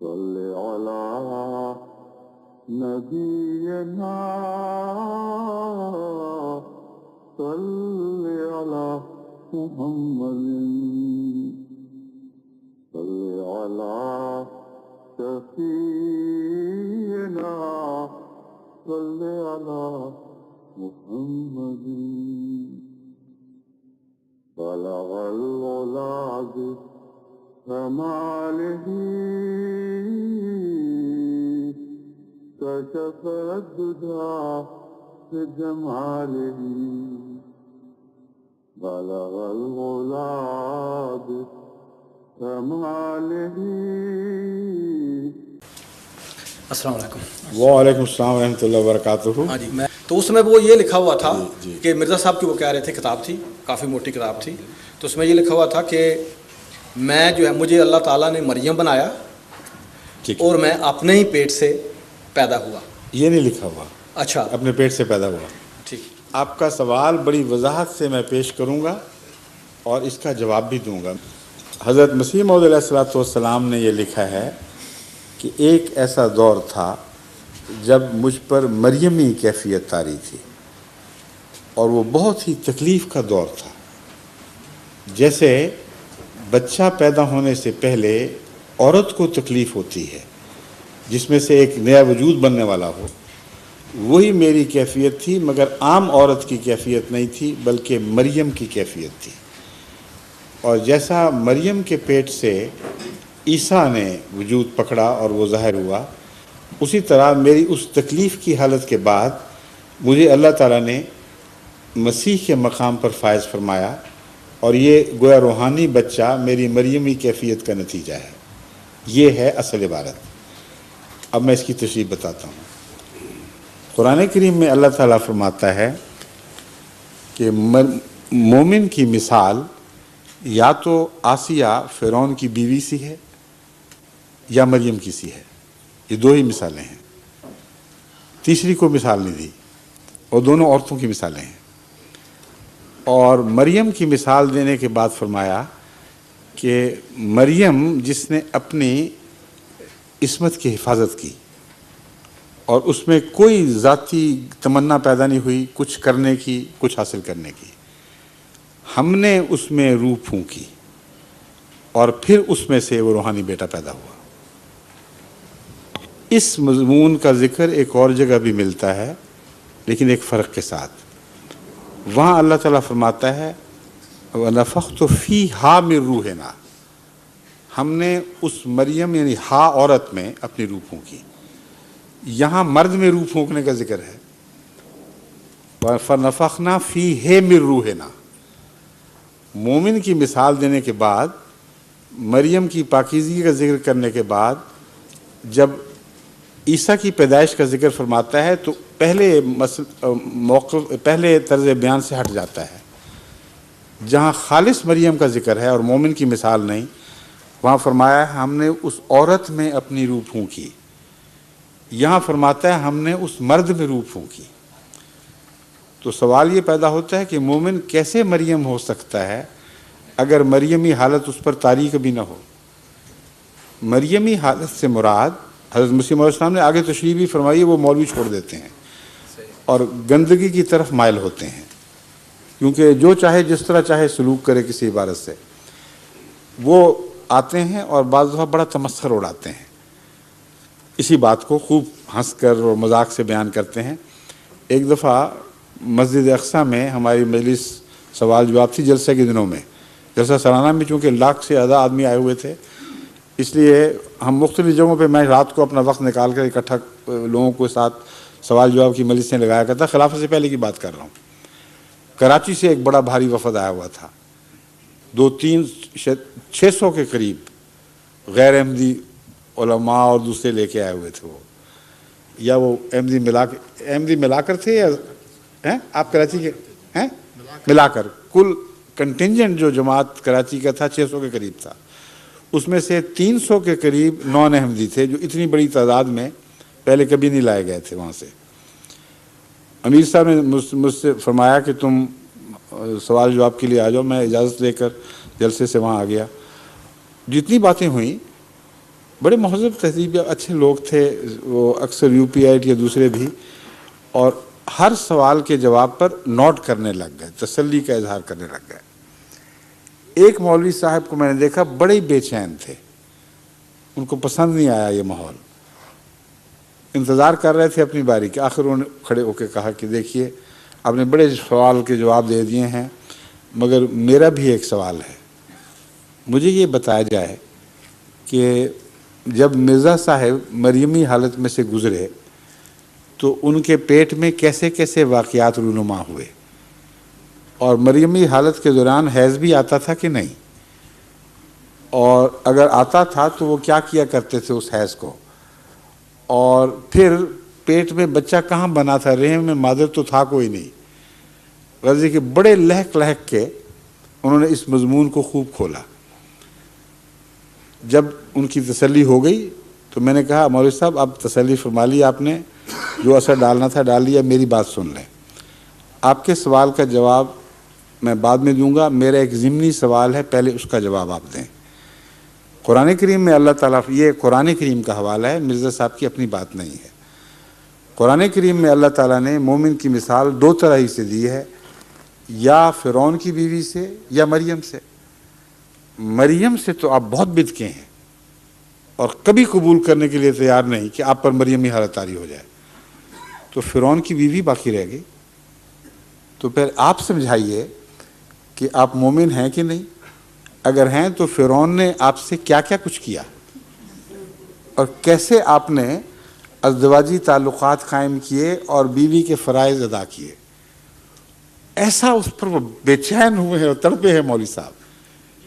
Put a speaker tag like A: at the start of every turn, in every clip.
A: صل على نبينا صل على محمد صل على شفيعنا صل على محمد بلغ العلا بكماله كشف الدجى بجماله بلغ العلا بكماله.
B: السلام علیکم.
C: وعلیکم السلام ورحمۃ اللہ وبرکاتہ.
B: ہاں جی، تو اس میں وہ یہ لکھا ہوا تھا کہ مرزا صاحب کی وہ کہہ رہے تھے کتاب تھی، کافی موٹی کتاب تھی، تو اس میں یہ لکھا ہوا تھا کہ میں جو ہے مجھے اللہ تعالیٰ نے مریم بنایا اور میں اپنے ہی پیٹ سے پیدا ہوا.
C: یہ نہیں لکھا ہوا
B: اچھا،
C: اپنے پیٹ سے پیدا ہوا.
B: ٹھیک.
C: آپ کا سوال بڑی وضاحت سے میں پیش کروں گا اور اس کا جواب بھی دوں گا. حضرت مسیح موعود علیہ الصلوۃ والسلام نے یہ لکھا ہے کہ ایک ایسا دور تھا جب مجھ پر مریمی کیفیت طاری تھی اور وہ بہت ہی تکلیف کا دور تھا. جیسے بچہ پیدا ہونے سے پہلے عورت کو تکلیف ہوتی ہے جس میں سے ایک نیا وجود بننے والا ہو، وہی میری کیفیت تھی، مگر عام عورت کی کیفیت نہیں تھی بلکہ مریم کی کیفیت تھی. اور جیسا مریم کے پیٹ سے عیسیٰ نے وجود پکڑا اور وہ ظاہر ہوا، اسی طرح میری اس تکلیف کی حالت کے بعد مجھے اللہ تعالیٰ نے مسیح کے مقام پر فائز فرمایا اور یہ گویا روحانی بچہ میری مریمی کیفیت کا نتیجہ ہے. یہ ہے اصل عبارت. اب میں اس کی تشریح بتاتا ہوں. قرآن کریم میں اللہ تعالیٰ فرماتا ہے کہ مومن کی مثال یا تو آسیہ فرعون کی بیوی سی ہے یا مریم کی سی ہے. یہ دو ہی مثالیں ہیں، تیسری کو مثال نہیں دی، اور دونوں عورتوں کی مثالیں ہیں. اور مریم کی مثال دینے کے بعد فرمایا کہ مریم جس نے اپنی عصمت کی حفاظت کی اور اس میں کوئی ذاتی تمنا پیدا نہیں ہوئی کچھ کرنے کی، کچھ حاصل کرنے کی، ہم نے اس میں روح پھونکی اور پھر اس میں سے وہ روحانی بیٹا پیدا ہوا. اس مضمون کا ذکر ایک اور جگہ بھی ملتا ہے لیکن ایک فرق کے ساتھ. وہاں اللہ تعالیٰ فرماتا ہے وَنَفَخْتُ فِيهَا مِن رُوحِنَا، ہم نے اس مریم یعنی ہا عورت میں اپنی روح پھونکی. یہاں مرد میں روح پھونکنے کا ذکر ہے. فَنَفَخْنَا فِيهِ مِن رُوحِنَا. مومن کی مثال دینے کے بعد، مریم کی پاکیزگی کا ذکر کرنے کے بعد، جب عیسیٰ کی پیدائش کا ذکر فرماتا ہے تو پہلے طرز بیان سے ہٹ جاتا ہے. جہاں خالص مریم کا ذکر ہے اور مومن کی مثال نہیں، وہاں فرمایا ہے ہم نے اس عورت میں اپنی روح پھونکی. یہاں فرماتا ہے ہم نے اس مرد میں روح پھونکی. تو سوال یہ پیدا ہوتا ہے کہ مومن کیسے مریم ہو سکتا ہے اگر مریمی حالت اس پر طاری کبھی نہ ہو. مریمی حالت سے مراد حضرت مسیح علیہ السلام نے آگے تشریح بھی فرمائی، وہ مولوی چھوڑ دیتے ہیں اور گندگی کی طرف مائل ہوتے ہیں، کیونکہ جو چاہے جس طرح چاہے سلوک کرے کسی عبارت سے، وہ آتے ہیں اور بعض دفعہ بڑا تمسخر اڑاتے ہیں. اسی بات کو خوب ہنس کر اور مذاق سے بیان کرتے ہیں. ایک دفعہ مسجد اقصیٰ میں ہماری مجلس سوال جواب تھی جلسے کے دنوں میں. جلسہ سالانہ میں چونکہ 1 لاکھ سے زیادہ آدمی آئے ہوئے تھے، اس لیے ہم مختلف جگہوں پہ میں رات کو اپنا وقت نکال کر اکٹھا لوگوں کے ساتھ سوال جواب کی مجلسیں لگایا کرتا. خلافت سے پہلے کی بات کر رہا ہوں. کراچی سے ایک بڑا بھاری وفد آیا ہوا تھا، 600 کے قریب غیر احمدی علماء اور دوسرے لے کے آئے ہوئے تھے. وہ یا وہ احمدی ملا کر تھے یا آپ کراچی کے ہیں ملا کر کل کنٹینجنٹ جو جماعت کراچی کا تھا 600 کے قریب تھا. اس میں سے 300 کے قریب نان احمدی تھے جو اتنی بڑی تعداد میں پہلے کبھی نہیں لائے گئے تھے وہاں سے. امیر صاحب نے مجھ سے فرمایا کہ تم سوال جواب کے لیے آ جاؤ. میں اجازت لے کر جلسے سے وہاں آ گیا. جتنی باتیں ہوئیں بڑے مہذب تہذیب اچھے لوگ تھے وہ، اکثر یو پی آئی یا دوسرے بھی، اور ہر سوال کے جواب پر نوٹ کرنے لگ گئے، تسلی کا اظہار کرنے لگ گئے۔ ایک مولوی صاحب کو میں نے دیکھا بڑے بے چین تھے، ان کو پسند نہیں آیا یہ ماحول، انتظار کر رہے تھے اپنی باری کے، آخر انہوں نے کھڑے ہو کے کہا کہ دیکھیے آپ نے بڑے سوال کے جواب دے دیے ہیں، مگر میرا بھی ایک سوال ہے، مجھے یہ بتایا جائے کہ جب مرزا صاحب مریمی حالت میں سے گزرے تو ان کے پیٹ میں کیسے کیسے واقعات رونما ہوئے، اور مریمی حالت کے دوران حیض بھی آتا تھا کہ نہیں، اور اگر آتا تھا تو وہ کیا کیا کرتے تھے اس حیض کو، اور پھر پیٹ میں بچہ کہاں بنا تھا، رحم میں مادر تو تھا کوئی نہیں۔ غرض کہ بڑے لہک لہک کے انہوں نے اس مضمون کو خوب کھولا۔ جب ان کی تسلی ہو گئی تو میں نے کہا مولوی صاحب اب تسلی فرما لی آپ نے، جو اثر ڈالنا تھا ڈال لیا، میری بات سن لیں، آپ کے سوال کا جواب میں بعد میں دوں گا، میرا ایک ضمنی سوال ہے، پہلے اس کا جواب آپ دیں۔ قرآن کریم میں اللہ تعالیٰ، یہ قرآن کریم کا حوالہ ہے، مرزا صاحب کی اپنی بات نہیں ہے۔ قرآن کریم میں اللہ تعالیٰ نے مومن کی مثال دو طرح ہی سے دی ہے، یا فرعون کی بیوی سے یا مریم سے۔ مریم سے تو آپ بہت بدکے ہیں اور کبھی قبول کرنے کے لیے تیار نہیں کہ آپ پر مریمی حالت طاری ہو جائے، تو فرعون کی بیوی باقی رہ گئی۔ تو پھر آپ سمجھائیے کہ آپ مومن ہیں کہ نہیں؟ اگر ہیں تو فرعون نے آپ سے کیا کیا کچھ کیا، اور کیسے آپ نے ازدواجی تعلقات قائم کیے اور بیوی کے فرائض ادا کیے، ایسا اس پر وہ بے چین ہوئے ہیں اور تڑپے ہیں مولوی صاحب،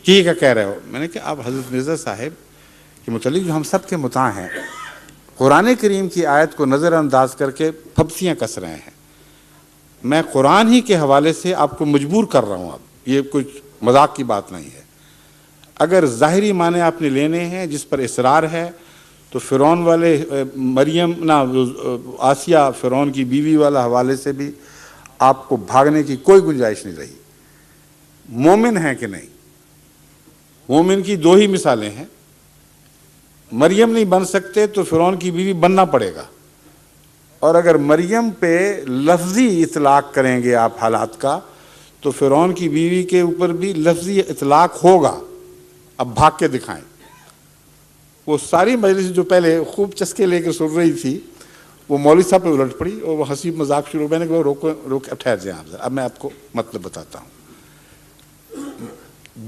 C: کی کا کہہ رہے ہو۔ میں نے کہا آپ حضرت مرزا صاحب کے متعلق جو ہم سب کے مطاع ہیں، قرآن کریم کی آیت کو نظر انداز کر کے پھپتیاں کس رہے ہیں۔ میں قرآن ہی کے حوالے سے آپ کو مجبور کر رہا ہوں، اب یہ کچھ مذاق کی بات نہیں ہے۔ اگر ظاہری معنی آپ نے لینے ہیں جس پر اصرار ہے تو فرعون والے مریم آسیہ فرعون کی بیوی والا حوالے سے بھی آپ کو بھاگنے کی کوئی گنجائش نہیں رہی۔ مومن ہیں کہ نہیں؟ مومن کی دو ہی مثالیں ہیں، مریم نہیں بن سکتے تو فرعون کی بیوی بننا پڑے گا، اور اگر مریم پہ لفظی اطلاق کریں گے آپ حالات کا تو فرعون کی بیوی کے اوپر بھی لفظی اطلاق ہوگا۔ اب بھاگ کے دکھائیں۔ وہ ساری مجلس جو پہلے خوب چسکے لے کے سن رہی تھی وہ مولوی صاحب پہ الٹ پڑی اور وہ ہنسی مذاق شروع، میں نے کہا روک ٹھہر جائیں آپ ذرا، اب میں آپ کو مطلب بتاتا ہوں۔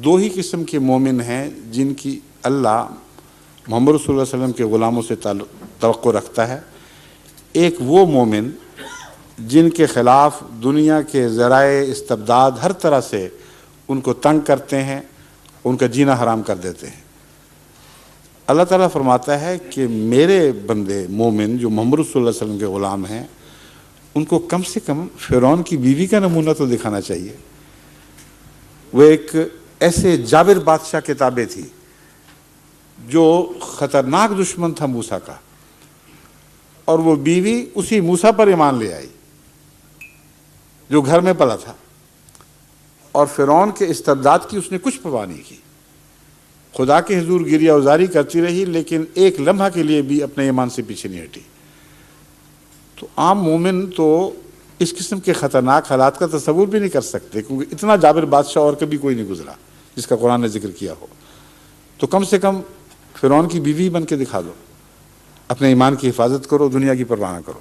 C: دو ہی قسم کے مومن ہیں جن کی اللہ محمد رسول اللہ علیہ وسلم کے غلاموں سے توقع رکھتا ہے۔ ایک وہ مومن جن کے خلاف دنیا کے ذرائع استبداد ہر طرح سے ان کو تنگ کرتے ہیں، ان کا جینا حرام کر دیتے ہیں۔ اللہ تعالیٰ فرماتا ہے کہ میرے بندے مومن جو محمد صلی اللہ علیہ وسلم کے غلام ہیں، ان کو کم سے کم فرعون کی بیوی کا نمونہ تو دکھانا چاہیے۔ وہ ایک ایسے جابر بادشاہ کی تابع تھی جو خطرناک دشمن تھا موسیٰ کا، اور وہ بیوی اسی موسیٰ پر ایمان لے آئی جو گھر میں پلا تھا، اور فرعون کے استبداد کی اس نے کچھ پرواہ نہیں کی، خدا کے حضور گریہ ازاری کرتی رہی، لیکن ایک لمحہ کے لیے بھی اپنے ایمان سے پیچھے نہیں ہٹی۔ تو عام مومن تو اس قسم کے خطرناک حالات کا تصور بھی نہیں کر سکتے، کیونکہ اتنا جابر بادشاہ اور کبھی کوئی نہیں گزرا جس کا قرآن نے ذکر کیا ہو۔ تو کم سے کم فرعون کی بیوی بن کے دکھا دو، اپنے ایمان کی حفاظت کرو، دنیا کی پرواہ نہ کرو۔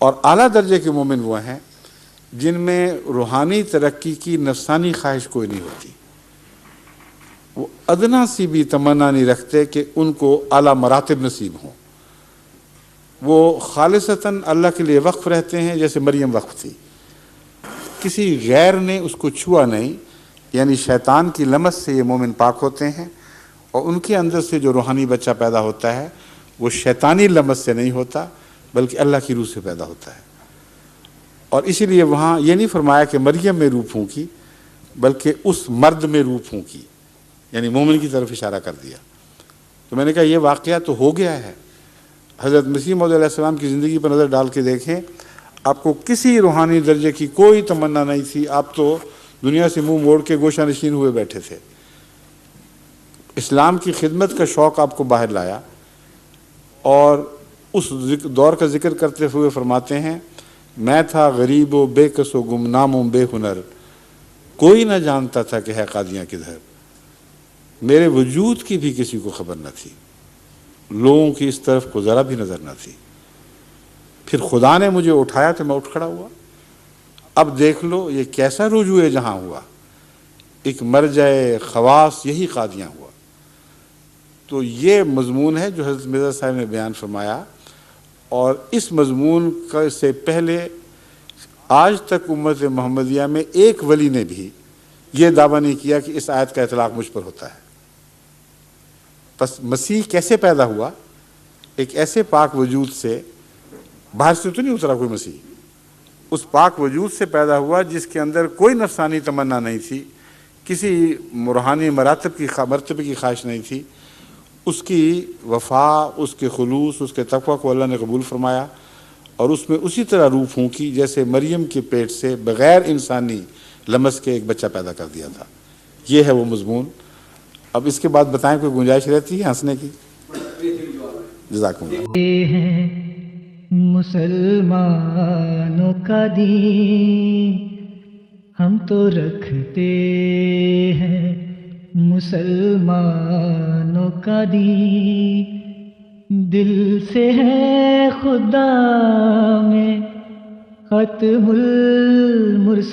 C: اور اعلیٰ درجے کے مومن وہ ہیں جن میں روحانی ترقی کی نفسانی خواہش کوئی نہیں ہوتی، وہ ادنا سی بھی تمنا نہیں رکھتے کہ ان کو اعلیٰ مراتب نصیب ہوں، وہ خالصتاً اللہ کے لیے وقف رہتے ہیں جیسے مریم وقف تھی، کسی غیر نے اس کو چھوا نہیں، یعنی شیطان کی لمس سے یہ مومن پاک ہوتے ہیں، اور ان کے اندر سے جو روحانی بچہ پیدا ہوتا ہے وہ شیطانی لمس سے نہیں ہوتا بلکہ اللہ کی روح سے پیدا ہوتا ہے۔ اور اسی لیے وہاں یہ نہیں فرمایا کہ مریم میں روح پھونکی، بلکہ اس مرد میں روح پھونکی، یعنی مومن کی طرف اشارہ کر دیا۔ تو میں نے کہا یہ واقعہ تو ہو گیا ہے۔ حضرت مسیح موعود علیہ السلام کی زندگی پر نظر ڈال کے دیکھیں، آپ کو کسی روحانی درجے کی کوئی تمنا نہیں تھی، آپ تو دنیا سے منہ موڑ کے گوشہ نشین ہوئے بیٹھے تھے۔ اسلام کی خدمت کا شوق آپ کو باہر لایا، اور اس دور کا ذکر کرتے ہوئے فرماتے ہیں میں تھا غریب و بے کس و گمنام و بے ہنر، کوئی نہ جانتا تھا کہ ہے قادیاں کدھر، میرے وجود کی بھی کسی کو خبر نہ تھی، لوگوں کی اس طرف کو ذرا بھی نظر نہ تھی، پھر خدا نے مجھے اٹھایا تو میں اٹھ کھڑا ہوا۔ اب دیکھ لو یہ کیسا رجوع جہاں ہوا، ایک مرجع خواص یہی قادیاں ہوا۔ تو یہ مضمون ہے جو حضرت مرزا صاحب نے بیان فرمایا، اور اس مضمون سے پہلے آج تک امت محمدیہ میں ایک ولی نے بھی یہ دعویٰ نہیں کیا کہ اس آیت کا اطلاق مجھ پر ہوتا ہے۔ پس مسیح کیسے پیدا ہوا؟ ایک ایسے پاک وجود سے، باہر سے تو نہیں اترا کوئی مسیح، اس پاک وجود سے پیدا ہوا جس کے اندر کوئی نفسانی تمنا نہیں تھی، کسی روحانی مرتبے کی خواہش نہیں تھی، اس کی وفا، اس کے خلوص، اس کے تقوی کو اللہ نے قبول فرمایا، اور اس میں اسی طرح روح پھونکی جیسے مریم کے پیٹ سے بغیر انسانی لمس کے ایک بچہ پیدا کر دیا تھا۔ یہ ہے وہ مضمون۔ اب اس کے بعد بتائیں کوئی گنجائش رہتی ہے ہنسنے کی؟ جزاکم اللہ۔
D: یہ ہے مسلمانوں کا دین، ہم تو رکھتے ہیں مسلمانوں کا دین، دل سے ہے خدا میں ختم المرسلین۔